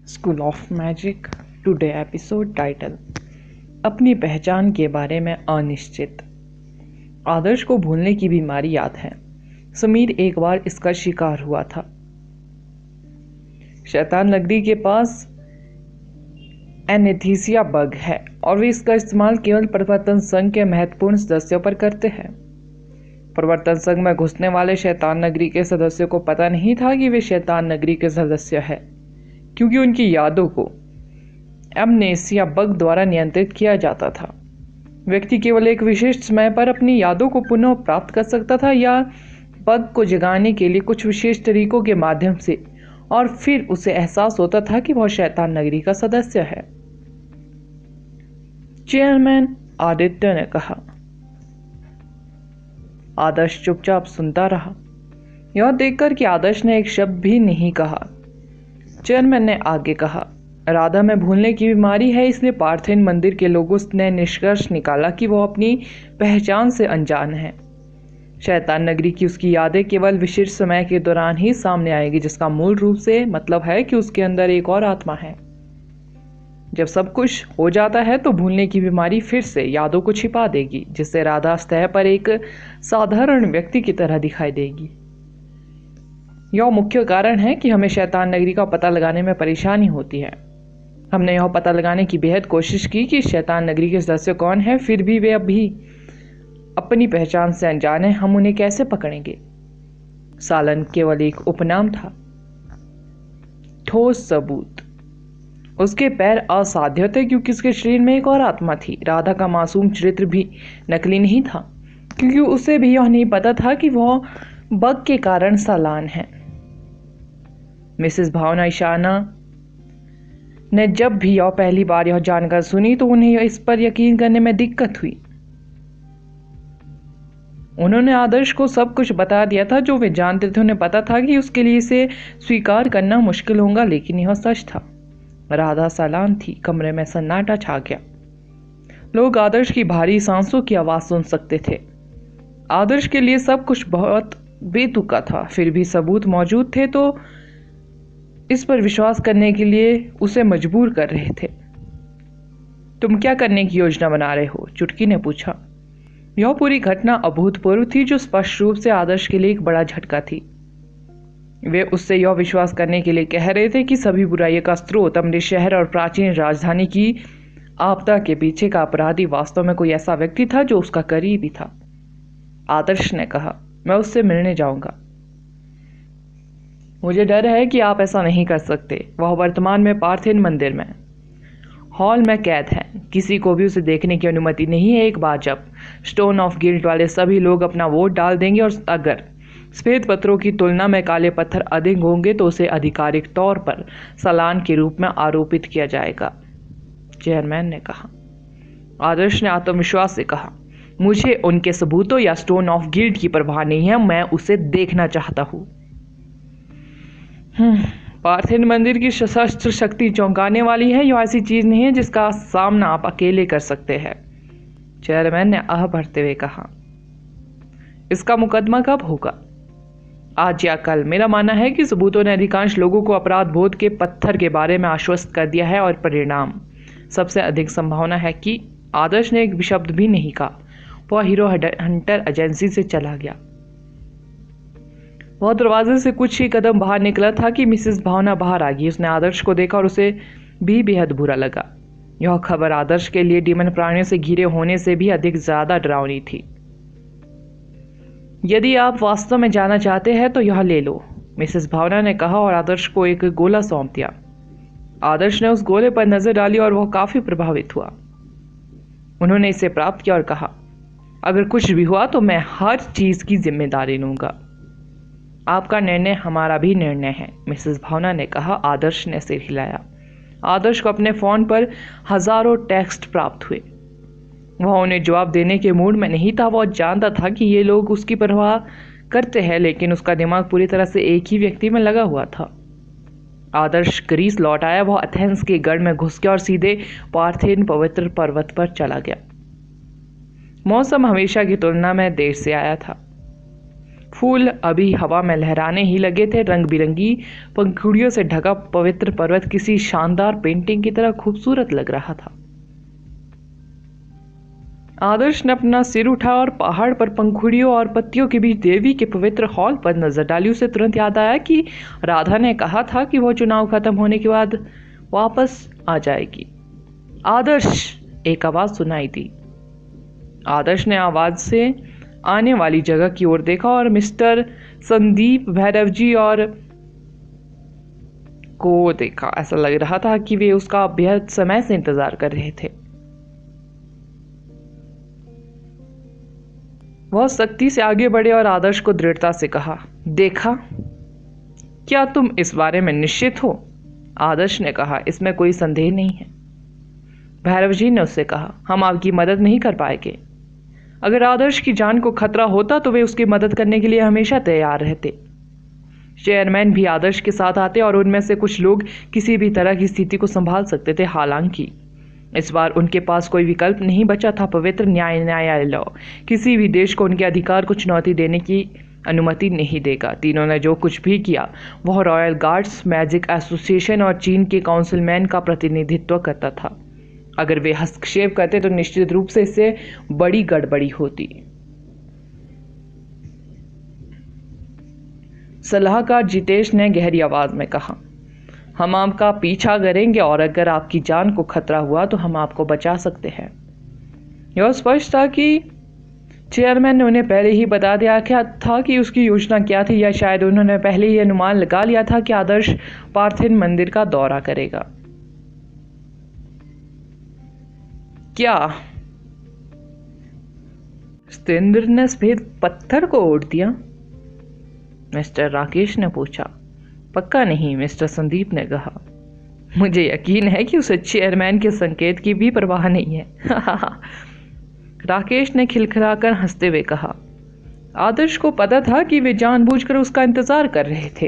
School of magic today episode title अपनी पहचान के बारे में अनिश्चित। आदर्श को भूलने की बीमारी याद है। समीर एक बार इसका शिकार हुआ था। शैतान नगरी के पास एनेस्थीसिया बग है और वे इसका इस्तेमाल केवल परिवर्तन संघ के महत्वपूर्ण सदस्यों पर करते हैं। परिवर्तन संघ में घुसने वाले शैतान नगरी के सदस्यों को पता नहीं था कि वे शैतान नगरी के सदस्य हैं, क्योंकि उनकी यादों को एमनेसिया बग द्वारा नियंत्रित किया जाता था। व्यक्ति केवल एक विशिष्ट समय पर अपनी यादों को पुनः प्राप्त कर सकता था या बग को जगाने के लिए कुछ विशेष तरीकों के माध्यम से, और फिर उसे एहसास होता था कि वह शैतान नगरी का सदस्य है। चेयरमैन आदित्य ने कहा। आदर्श चुपचाप सुनता रहा, यह देखकर कि आदर्श ने एक शब्द भी नहीं कहा। चेयरमैन ने आगे कहा, राधा में भूलने की बीमारी है, इसलिए पार्थिन मंदिर के लोगों ने निष्कर्ष निकाला कि वो अपनी पहचान से अनजान है। शैतान नगरी की उसकी यादें केवल विशिष्ट समय के दौरान ही सामने आएगी, जिसका मूल रूप से मतलब है कि उसके अंदर एक और आत्मा है। जब सब कुछ हो जाता है तो भूलने की बीमारी फिर से यादों को छिपा देगी, जिससे राधा सतह पर एक साधारण व्यक्ति की तरह दिखाई देगी। यह मुख्य कारण है कि हमें शैतान नगरी का पता लगाने में परेशानी होती है। हमने यह पता लगाने की बेहद कोशिश की कि शैतान नगरी के सदस्य कौन है, फिर भी वे अभी अपनी पहचान से अनजान हैं। हम उन्हें कैसे पकड़ेंगे? सालन केवल एक उपनाम था, ठोस सबूत। उसके पैर असाध्य थे क्योंकि उसके शरीर में एक और आत्मा थी। राधा का मासूम चरित्र भी नकली नहीं था, क्योंकि उसे भी यह नहीं पता था कि वह बग के कारण सालान है। मिसेस भावना ईशाना ने जब भी यह पहली बार यह जानकर सुनी तो उन्हें इस पर यकीन करने में दिक्कत हुई। उन्होंने आदर्श को सब कुछ बता दिया था जो वे जानते थे। उन्हें पता था कि उसके लिए इसे स्वीकार करना मुश्किल होगा, लेकिन यह सच था। राधा सालान थी। कमरे में सन्नाटा छा गया। लोग आदर्श की भारी सांसों की आवाज सुन सकते थे। आदर्श के लिए सब कुछ बहुत बेतुका था, फिर भी सबूत मौजूद थे तो इस पर विश्वास करने के लिए उसे मजबूर कर रहे थे। तुम क्या करने की योजना बना रहे हो? चुटकी ने पूछा। यह पूरी घटना अभूतपूर्व थी, जो स्पष्ट रूप से आदर्श के लिए एक बड़ा झटका थी। वे उससे यह विश्वास करने के लिए कह रहे थे कि सभी बुराइयों का स्रोत अमृत शहर और प्राचीन राजधानी की आपदा के पीछे का अपराधी वास्तव में कोई ऐसा व्यक्ति था जो उसका करीबी था। आदर्श ने कहा, मैं उससे मिलने जाऊंगा। मुझे डर है कि आप ऐसा नहीं कर सकते। वह वर्तमान में पार्थिन मंदिर में हॉल में कैद है। किसी को भी उसे देखने की अनुमति नहीं है। एक बार जब स्टोन ऑफ गिल्ट वाले सभी लोग अपना वोट डाल देंगे और अगर सफेद पत्थरों की तुलना में काले पत्थर अधिक होंगे तो उसे आधिकारिक तौर पर सालान के रूप में आरोपित किया जाएगा, चेयरमैन ने कहा। आदर्श ने आत्मविश्वास से कहा, मुझे उनके सबूतों या स्टोन ऑफ गिल्ट की परवाह नहीं है, मैं उसे देखना चाहता हूँ। पार्थिन मंदिर की सशस्त्र शक्ति चौंकाने वाली है। यह ऐसी चीज नहीं है जिसका सामना आप अकेले कर सकते हैं, चेयरमैन ने आह भरते हुए कहा। इसका मुकदमा कब होगा? आज या कल। मेरा मानना है कि सबूतों ने अधिकांश लोगों को अपराध बोध के पत्थर के बारे में आश्वस्त कर दिया है, और परिणाम सबसे अधिक संभावना है कि आदर्श ने एक शब्द भी नहीं कहा। वह हीरो हंटर एजेंसी से चला गया। वह दरवाजे से कुछ ही कदम बाहर निकला था कि मिसेस भावना बाहर आ गई। उसने आदर्श को देखा और उसे भी बेहद बुरा लगा। यह खबर आदर्श के लिए डीमन प्राणियों से घिरे होने से भी अधिक ज्यादा डरावनी थी। यदि आप वास्तव में जाना चाहते हैं तो यह ले लो, मिसेस भावना ने कहा और आदर्श को एक गोला सौंप दिया। आदर्श ने उस गोले पर नजर डाली और वह काफी प्रभावित हुआ। उन्होंने इसे प्राप्त किया और कहा, अगर कुछ भी हुआ तो मैं हर चीज की जिम्मेदारी लूंगा। आपका निर्णय हमारा भी निर्णय है, मिसेस भावना ने कहा। आदर्श ने सिर हिलाया। आदर्श को अपने फोन पर हजारों टेक्स्ट प्राप्त हुए। वह उन्हें जवाब देने के मूड में नहीं था। वह जानता था कि ये लोग उसकी परवाह करते हैं, लेकिन उसका दिमाग पूरी तरह से एक ही व्यक्ति में लगा हुआ था। आदर्श ग्रीस लौट आया। वह एथेंस के गढ़ में घुस गया और सीधे पार्थिन पवित्र पर्वत पर चला गया। मौसम हमेशा की तुलना में देर से आया था। फूल अभी हवा में लहराने ही लगे थे। रंग बिरंगी पंखुड़ियों से ढका पवित्र पर्वत किसी शानदार पेंटिंग की तरह खूबसूरत लग रहा था। आदर्श ने अपना सिर उठाया और पहाड़ पर पंखुड़ियों और पत्तियों के बीच देवी के पवित्र हॉल पर नजर डाली। उसे तुरंत याद आया कि राधा ने कहा था कि वह चुनाव खत्म होने के बाद वापस आ जाएगी। आदर्श, एक आवाज सुनाई दी। आदर्श ने आवाज से आने वाली जगह की ओर देखा और मिस्टर संदीप भैरव जी और को देखा। ऐसा लग रहा था कि वे उसका बेहद समय से इंतजार कर रहे थे। वह सख्ती से आगे बढ़े और आदर्श को दृढ़ता से कहा, देखा, क्या तुम इस बारे में निश्चित हो? आदर्श ने कहा, इसमें कोई संदेह नहीं है। भैरव जी ने उससे कहा, हम आपकी मदद नहीं कर पाएंगे। अगर आदर्श की जान को खतरा होता तो वे उसकी मदद करने के लिए हमेशा तैयार रहते। चेयरमैन भी आदर्श के साथ आते और उनमें से कुछ लोग किसी भी तरह की स्थिति को संभाल सकते थे। हालांकि इस बार उनके पास कोई विकल्प नहीं बचा था। पवित्र न्यायालय किसी भी देश को उनके अधिकार को चुनौती देने की अनुमति नहीं देगा। तीनों ने जो कुछ भी किया वह रॉयल गार्ड्स, मैजिक एसोसिएशन और चीन के काउंसिलमैन का प्रतिनिधित्व करता था। अगर वे हस्तक्षेप करते तो निश्चित रूप से इससे बड़ी गड़बड़ी होती। सलाहकार जितेश ने गहरी आवाज में कहा, हम आपका पीछा करेंगे और अगर आपकी जान को खतरा हुआ तो हम आपको बचा सकते हैं। यह स्पष्ट था कि चेयरमैन ने उन्हें पहले ही बता दिया था कि उसकी योजना क्या थी, या शायद उन्होंने पहले ही अनुमान लगा लिया था कि आदर्श पार्थिन मंदिर का दौरा करेगा। क्या सत्येंद्र ने सफेद पत्थर को ओढ़ दिया? मिस्टर राकेश ने पूछा। पक्का नहीं, मिस्टर संदीप ने कहा। मुझे यकीन है कि उसे चेयरमैन के संकेत की भी परवाह नहीं है। राकेश ने खिलखिलाकर हंसते हुए कहा। आदर्श को पता था कि वे जानबूझकर उसका इंतजार कर रहे थे।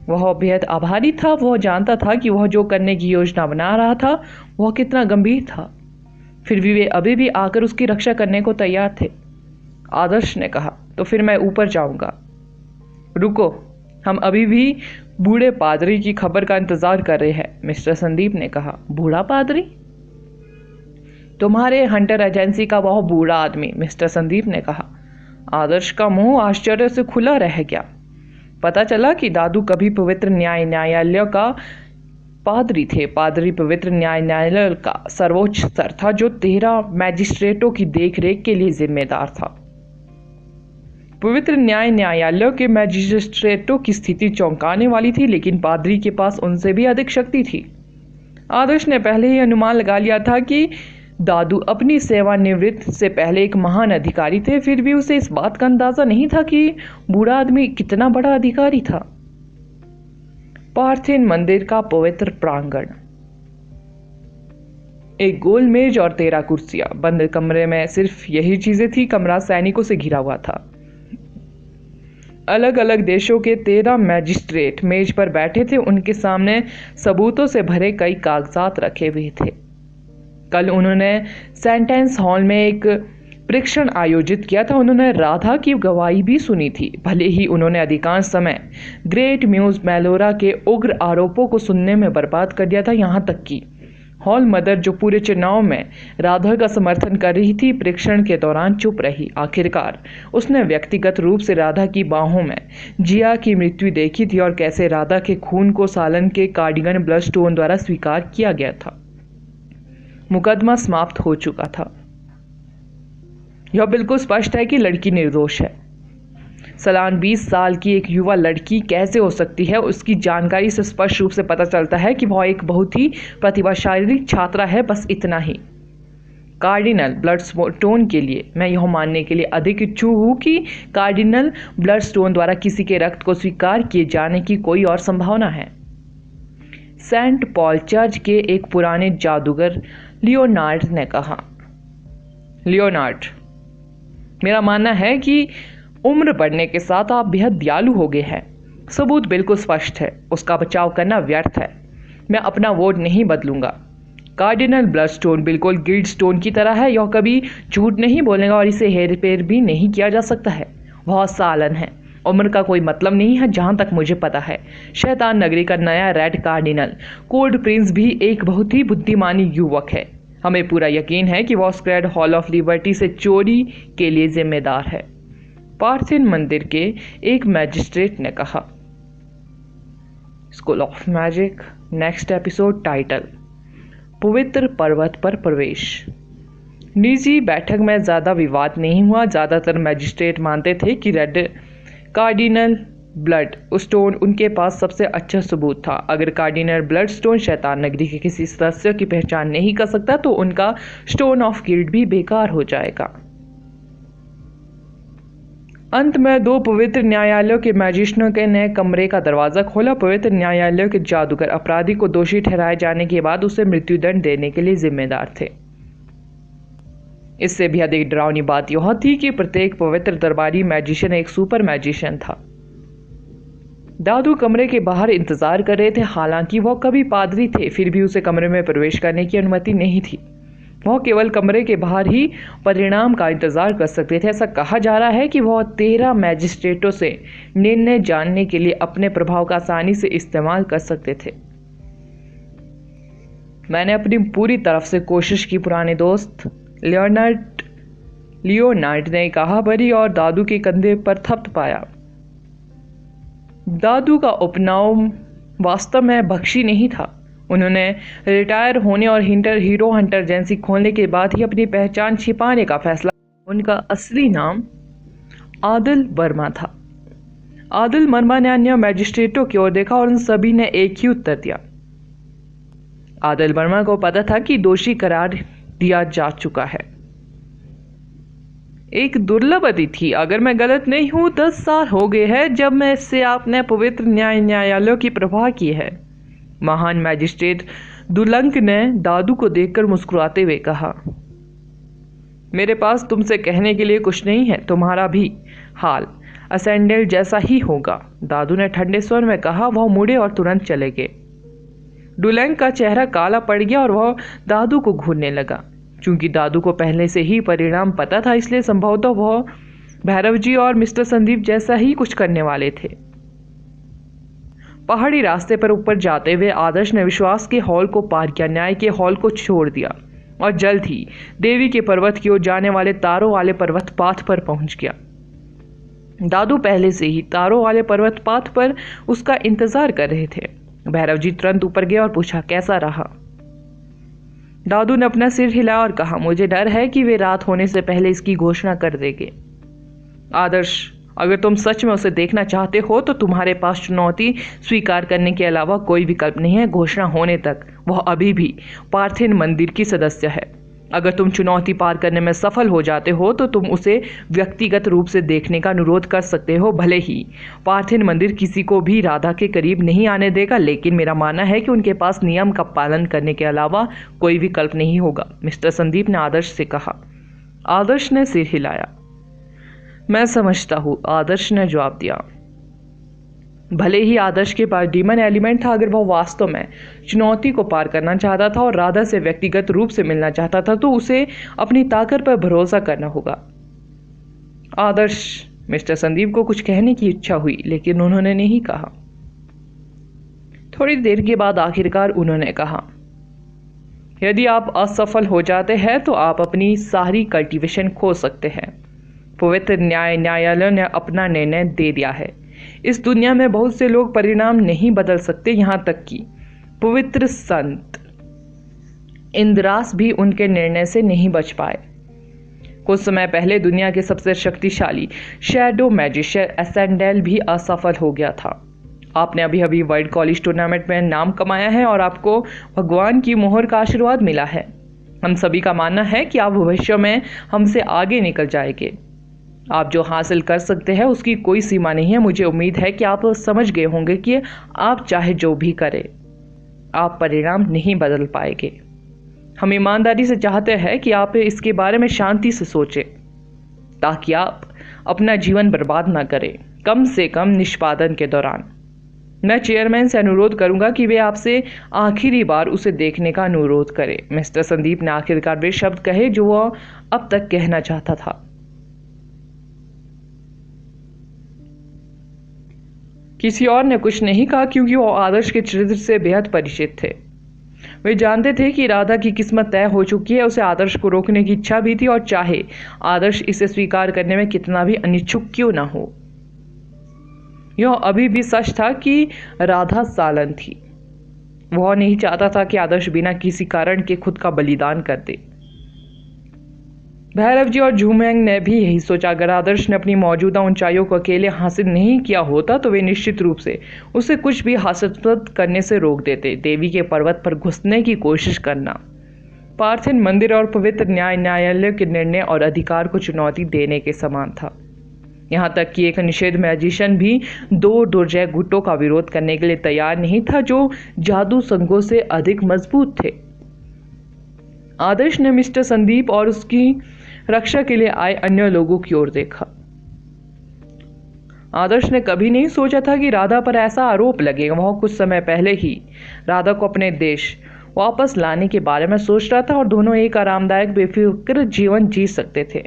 वह बेहद आभारी था। वह जानता था कि वह जो करने की योजना बना रहा था वह कितना गंभीर था। फिर भी वे अभी भी आकर उसकी रक्षा करने को तैयार थे। आदर्श ने कहा, तो फिर मैं ऊपर जाऊंगा। रुको, हम अभी भी बूढ़े पादरी की खबर का इंतजार कर रहे हैं, मिस्टर संदीप ने कहा। बूढ़ा पादरी? तुम्हारे हंटर एजेंसी का वह बूढ़ा आदमी, मिस्टर संदीप ने कहा। आदर्श का मुंह आश्चर्य से खुला रह गया। पता चला कि दादू कभी पवित्र न्यायालय का पादरी थे। पादरी पवित्र न्यायालय का सर्वोच्च स्तर था जो 13 मैजिस्ट्रेटों की देखरेख के लिए जिम्मेदार था। पवित्र न्यायालय के मैजिस्ट्रेटों की स्थिति चौंकाने वाली थी, लेकिन पादरी के पास उनसे भी अधिक शक्ति थी। आदर्श ने पहले ही अनुमान लगा लिया था कि दादू अपनी सेवानिवृत्ति से पहले एक महान अधिकारी थे। फिर भी उसे इस बात का अंदाजा नहीं था कि बूढ़ा आदमी कितना बड़ा अधिकारी था। पार्थिन मंदिर का पवित्र प्रांगण, एक गोल मेज और 13 कुर्सियां। बंद कमरे में सिर्फ यही चीजें थी। कमरा सैनिकों से घिरा हुआ था। अलग अलग देशों के 13 मैजिस्ट्रेट मेज पर बैठे थे। उनके सामने सबूतों से भरे कई कागजात रखे हुए थे। कल उन्होंने सेंटेंस हॉल में एक परीक्षण आयोजित किया था। उन्होंने राधा की गवाही भी सुनी थी। भले ही उन्होंने अधिकांश समय ग्रेट म्यूज मेलोरा के उग्र आरोपों को सुनने में बर्बाद कर दिया था। यहाँ तक कि हॉल मदर, जो पूरे चुनाव में राधा का समर्थन कर रही थी, परीक्षण के दौरान चुप रही। आखिरकार उसने व्यक्तिगत रूप से राधा की बाहों में जिया की मृत्यु देखी थी और कैसे राधा के खून को सालन के कार्डिगन ब्लडस्टोन द्वारा स्वीकार किया गया था। मुकदमा समाप्त हो चुका था। यह बिल्कुल स्पष्ट है कि लड़की निर्दोष है। सलान 20 साल की एक युवा लड़की कैसे हो सकती है? उसकी जानकारी से स्पष्ट रूप से पता चलता है कि वह एक बहुत ही प्रतिभाशाली छात्रा है, बस इतना ही। कार्डिनल ब्लडस्टोन के लिए मैं यह मानने के लिए अधिक इच्छुक हूँ कि कार्डिनल ब्लडस्टोन द्वारा किसी के रक्त को स्वीकार किए जाने की कोई और संभावना है। सेंट पॉल चर्च के एक पुराने जादूगर लियोनार्ड ने कहा। लियोनार्ड, मेरा मानना है कि उम्र बढ़ने के साथ आप बेहद दयालु हो गए हैं। सबूत बिल्कुल स्पष्ट है। उसका बचाव करना व्यर्थ है। मैं अपना वोट नहीं बदलूंगा। कार्डिनल ब्लडस्टोन बिल्कुल गिल्डस्टोन की तरह है। यह कभी झूठ नहीं बोलेगा और इसे हेरफेर भी नहीं किया जा सकता है। बहुत सालन है। उम्र का कोई मतलब नहीं है जहां तक मुझे पता है। शैतान नगरी का नया रेड कार्डिनल कोल्ड प्रिंस भी एक बहुत ही बुद्धिमानी युवक है। हमें पूरा यकीन है कि वह स्क्वाड हॉल ऑफ लिबर्टी से चोरी के लिए जिम्मेदार है, पार्थिन मंदिर के एक मैजिस्ट्रेट ने कहा। School of magic next episode title पवित्र पर्वत पर प्रवेश। निजी बैठक में ज़्यादा विवाद नहीं हुआ। ज़्यादातर मैजिस्ट्रेट मानते थे कि रेड कार्डिनल ब्लड स्टोन उनके पास सबसे अच्छा सबूत था। अगर कार्डिनल ब्लड स्टोन शैतान नगरी के किसी सदस्य की पहचान नहीं कर सकता तो उनका स्टोन ऑफ गिल्ड भी बेकार हो जाएगा। अंत में दो पवित्र न्यायालयों के मैजिस्ट्रेटों के नए कमरे का दरवाजा खोला। पवित्र न्यायालयों के जादूगर अपराधी को दोषी ठहराए जाने के बाद उसे मृत्युदंड देने के लिए जिम्मेदार थे। इससे भी अधिक डरावनी बात यह थी कि प्रत्येक पवित्र दरबारी मैजिशियन एक सुपर मैजिशियन था। दादू कमरे के बाहर इंतजार कर रहे थे। हालांकि वह कभी पादरी थे, फिर भी उसे कमरे में प्रवेश करने की अनुमति नहीं थी। वह केवल कमरे के बाहर ही परिणाम का इंतजार कर सकते थे। ऐसा कहा जा रहा है कि वह 13 मैजिस्ट्रेटों से निर्णय जानने के लिए अपने प्रभाव का आसानी से इस्तेमाल कर सकते थे। मैंने अपनी पूरी तरफ से कोशिश की, पुराने दोस्त लियोनार्ड ने कहा। बरी और दादू के कंधे पर थपथपाया। दादू का उपनाम वास्तव में बख्शी नहीं था। उन्होंने रिटायर होने और हीरो हंटर एजेंसी खोलने के बाद ही अपनी पहचान छिपाने का फैसला। उनका असली नाम आदिल वर्मा था। आदिल वर्मा ने अन्य मैजिस्ट्रेटों की ओर देखा और उन सभी ने एक ही उत्तर दिया। आदिल वर्मा को पता था कि दोषी करार दिया जा चुका है। एक दुर्लभ अतिथि, अगर मैं गलत नहीं हूं 10 साल हो गए हैं जब मैं इससे आपने पवित्र न्यायालयों की प्रवाह की है। महान मैजिस्ट्रेट दुलंक ने दादू को देखकर मुस्कुराते हुए कहा। मेरे पास तुमसे कहने के लिए कुछ नहीं है। तुम्हारा भी हाल असेंडेल जैसा ही होगा, दादू ने ठंडे स्वर में कहा। वह मुड़े और तुरंत चले गए। डुलैंग का चेहरा काला पड़ गया और वह दादू को घूरने लगा। चूंकि दादू को पहले से ही परिणाम पता था, इसलिए संभवतः वह भैरव जी और मिस्टर संदीप जैसा ही कुछ करने वाले थे। पहाड़ी रास्ते पर ऊपर जाते हुए आदर्श ने विश्वास के हॉल को पार किया, न्याय के हॉल को छोड़ दिया और जल्द ही देवी के पर्वत की ओर जाने वाले तारों वाले पर्वत पाथ पर पहुंच गया। दादू पहले से ही तारों वाले पर्वत पाथ पर उसका इंतजार कर रहे थे। भैरव जी तुरंत ऊपर गए और पूछा, कैसा रहा? दादू ने अपना सिर हिलाया और कहा, मुझे डर है कि वे रात होने से पहले इसकी घोषणा कर देंगे। आदर्श, अगर तुम सच में उसे देखना चाहते हो तो तुम्हारे पास चुनौती स्वीकार करने के अलावा कोई विकल्प नहीं है। घोषणा होने तक वह अभी भी पार्थिन मंदिर की सदस्य है। अगर तुम चुनौती पार करने में सफल हो जाते हो तो तुम उसे व्यक्तिगत रूप से देखने का अनुरोध कर सकते हो। भले ही पार्थिन मंदिर किसी को भी राधा के करीब नहीं आने देगा, लेकिन मेरा मानना है कि उनके पास नियम का पालन करने के अलावा कोई विकल्प नहीं होगा, मिस्टर संदीप ने आदर्श से कहा। आदर्श ने सिर हिलाया। मैं समझता हूँ, आदर्श ने जवाब दिया। भले ही आदर्श के पास डीमन एलिमेंट था, अगर वह वास्तव में चुनौती को पार करना चाहता था और राधा से व्यक्तिगत रूप से मिलना चाहता था तो उसे अपनी ताकत पर भरोसा करना होगा। आदर्श, मिस्टर संदीप को कुछ कहने की इच्छा हुई, लेकिन उन्होंने नहीं कहा। थोड़ी देर के बाद आखिरकार उन्होंने कहा, यदि आप असफल हो जाते हैं तो आप अपनी सारी कल्टीवेशन खो सकते हैं। पवित्र न्यायालय ने अपना निर्णय दे दिया है। इस दुनिया में बहुत से लोग परिणाम नहीं बदल सकते, यहाँ तक कि पवित्र संत इंद्रास भी उनके निर्णय से नहीं बच पाए। कुछ समय पहले दुनिया के सबसे शक्तिशाली शैडो मैजिशियन एसेंडेल भी असफल हो गया था। आपने अभी अभी वर्ल्ड कॉलेज टूर्नामेंट में नाम कमाया है और आपको भगवान की मोहर का आशीर्वाद मिला है। हम सभी का मानना है कि आप भविष्य में हमसे आगे निकल जाएंगे। आप जो हासिल कर सकते हैं उसकी कोई सीमा नहीं है। मुझे उम्मीद है कि आप समझ गए होंगे कि आप चाहे जो भी करें, आप परिणाम नहीं बदल पाएंगे। हम ईमानदारी से चाहते हैं कि आप इसके बारे में शांति से सोचें, ताकि आप अपना जीवन बर्बाद ना करें, कम से कम निष्पादन के दौरान। मैं चेयरमैन से अनुरोध करूंगा कि वे आपसे आखिरी बार उसे देखने का अनुरोध करें। मिस्टर संदीप ने आखिरकार वे शब्द कहे जो वह अब तक कहना चाहता था। किसी और ने कुछ नहीं कहा क्योंकि वो आदर्श के चरित्र से बेहद परिचित थे। वे जानते थे कि राधा की किस्मत तय हो चुकी है। उसे आदर्श को रोकने की इच्छा भी थी, और चाहे आदर्श इसे स्वीकार करने में कितना भी अनिच्छुक क्यों ना हो। यह अभी भी सच था कि राधा सालन थी। वह नहीं चाहता था कि आदर्श बिना किसी कारण के खुद का बलिदान कर दे। भैरव जी और झूमेंग ने भी यही सोचा। अगर आदर्श ने अपनी मौजूदा ऊंचाइयों को अकेले हासिल नहीं किया होता तो वे निश्चित रूप से उसे कुछ भी हासिल करने से रोक देते। देवी के पर्वत पर घुसने की कोशिश करना पार्थिन मंदिर और पवित्र न्यायालय के निर्णय और अधिकार को चुनौती देने के समान था। यहाँ तक कि एक निषेध मैजिशियन भी दो दुर्जय गुटों का विरोध करने के लिए तैयार नहीं था जो जादू संघों से अधिक मजबूत थे। आदर्श ने मिस्टर संदीप और उसकी रक्षा के लिए आए अन्य लोगों की ओर देखा। आदर्श ने कभी नहीं सोचा था कि राधा पर ऐसा आरोप लगेगा। वह कुछ समय पहले ही राधा को अपने देश वापस लाने के बारे में सोच रहा था और दोनों एक आरामदायक बेफिक्र जीवन जी सकते थे।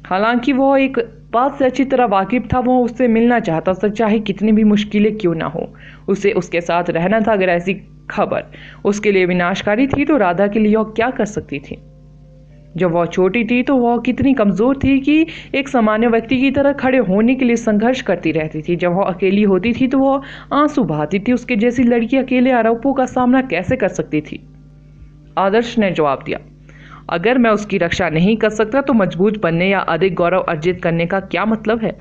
हालांकि वह एक बात से अच्छी तरह वाकिफ था, वह उससे मिलना चाहता था, चाहे कितनी भी मुश्किलें क्यों ना हो। उसे उसके साथ रहना था। अगर ऐसी खबर उसके लिए विनाशकारी थी तो राधा के लिए वह क्या कर सकती थी। जब वह छोटी थी तो वह कितनी कमजोर थी कि एक सामान्य व्यक्ति की तरह खड़े होने के लिए संघर्ष करती रहती थी। जब वह अकेली होती थी तो वह आंसू बहाती थी। उसके जैसी लड़की अकेले आरोपों का सामना कैसे कर सकती थी। आदर्श ने जवाब दिया, अगर मैं उसकी रक्षा नहीं कर सकता तो मजबूत बनने या अधिक गौरव अर्जित करने का क्या मतलब है।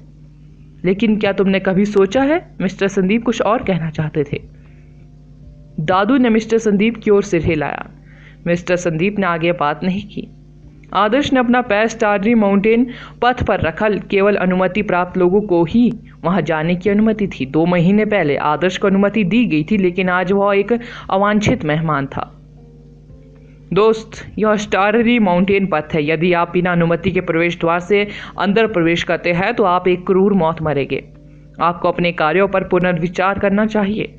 लेकिन क्या तुमने कभी सोचा है? मिस्टर संदीप कुछ और कहना चाहते थे। दादू ने मिस्टर संदीप की ओर सिर हिलाया। मिस्टर संदीप ने आगे बात नहीं की। आदर्श ने अपना पैर स्टाररी माउंटेन पथ पर रखा। केवल अनुमति प्राप्त लोगों को ही वहां जाने की अनुमति थी। 2 महीने पहले आदर्श को अनुमति दी गई थी, लेकिन आज वह एक अवांछित मेहमान था। दोस्त, यह स्टाररी माउंटेन पथ है। यदि आप बिना अनुमति के प्रवेश द्वार से अंदर प्रवेश करते हैं तो आप एक क्रूर मौत मरेंगे। आपको अपने कार्यों पर पुनर्विचार करना चाहिए।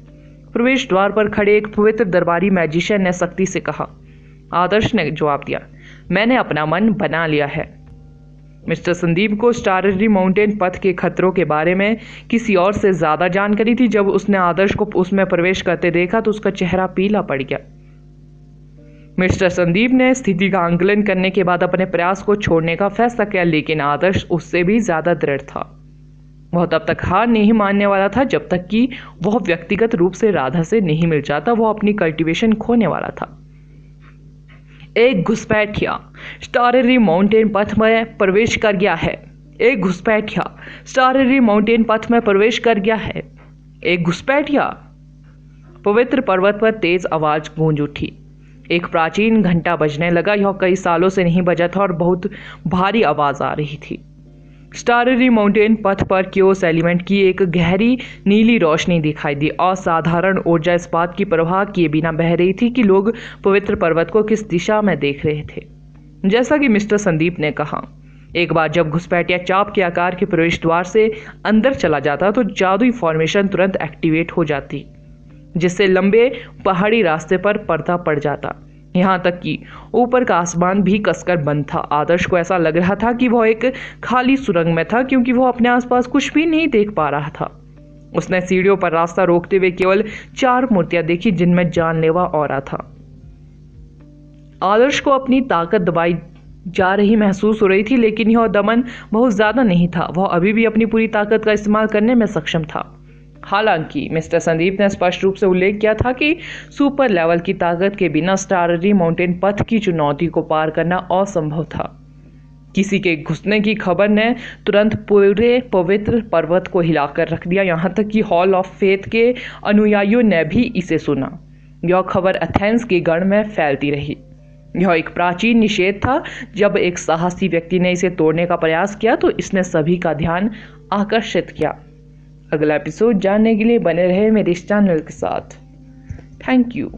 प्रवेश द्वार पर खड़े एक पवित्र दरबारी मैजिशियन ने सख्ती से कहा। आदर्श ने जवाब दिया, मैंने अपना मन बना लिया है। मिस्टर संदीप को स्टाररी माउंटेन पथ के खतरों के बारे में किसी और से ज्यादा जानकारी थी। जब उसने आदर्श को उसमें प्रवेश करते देखा तो उसका चेहरा पीला पड़ गया। मिस्टर संदीप ने स्थिति का आंकलन करने के बाद अपने प्रयास को छोड़ने का फैसला किया, लेकिन आदर्श उससे भी ज्यादा दृढ़ था। वह तब तक हार नहीं मानने वाला था जब तक कि वह व्यक्तिगत रूप से राधा से नहीं मिल जाता। वह अपनी कल्टीवेशन खोने वाला था। एक घुसपैठिया स्टाररी माउंटेन पथ में प्रवेश कर गया है। एक घुसपैठिया स्टाररी माउंटेन पथ में प्रवेश कर गया है। एक घुसपैठिया। पवित्र पर्वत पर तेज आवाज गूंज उठी। एक प्राचीन घंटा बजने लगा। यह कई सालों से नहीं बजा था और बहुत भारी आवाज आ रही थी। स्टाररी माउंटेन पथ पर क्योस एलिमेंट की एक गहरी नीली रोशनी दिखाई दी। असाधारण ऊर्जा इस बात की परवाह किए बिना बह रही थी कि लोग पवित्र पर्वत को किस दिशा में देख रहे थे। जैसा कि मिस्टर संदीप ने कहा, एक बार जब घुसपैठिया चाप के आकार के प्रवेश द्वार से अंदर चला जाता तो जादुई फॉर्मेशन तुरंत एक्टिवेट हो जाती, जिससे लंबे पहाड़ी रास्ते पर पर्दा पड़ जाता। यहाँ तक कि ऊपर का आसमान भी कसकर बंद था। आदर्श को ऐसा लग रहा था कि वह एक खाली सुरंग में था, क्योंकि वह अपने आसपास कुछ भी नहीं देख पा रहा था। उसने सीढ़ियों पर रास्ता रोकते हुए केवल 4 मूर्तियां देखी, जिनमें जानलेवा ऑरा था। आदर्श को अपनी ताकत दबाई जा रही महसूस हो रही थी, लेकिन यह दमन बहुत ज्यादा नहीं था। वह अभी भी अपनी पूरी ताकत का इस्तेमाल करने में सक्षम था। हालांकि मिस्टर संदीप ने स्पष्ट रूप से उल्लेख किया था कि सुपर लेवल की ताकत के बिना स्टाररी माउंटेन पथ की चुनौती को पार करना असंभव था। किसी के घुसने की खबर ने तुरंत पूरे पवित्र पर्वत को हिलाकर रख दिया। यहाँ तक कि हॉल ऑफ फेथ के अनुयायियों ने भी इसे सुना। यह खबर एथेंस के गढ़ में फैलती रही। यह एक प्राचीन निषेध था। जब एक साहसी व्यक्ति ने इसे तोड़ने का प्रयास किया तो इसने सभी का ध्यान आकर्षित किया। अगला एपिसोड जानने के लिए बने रहे मेरे इस चैनल के साथ। Thank you.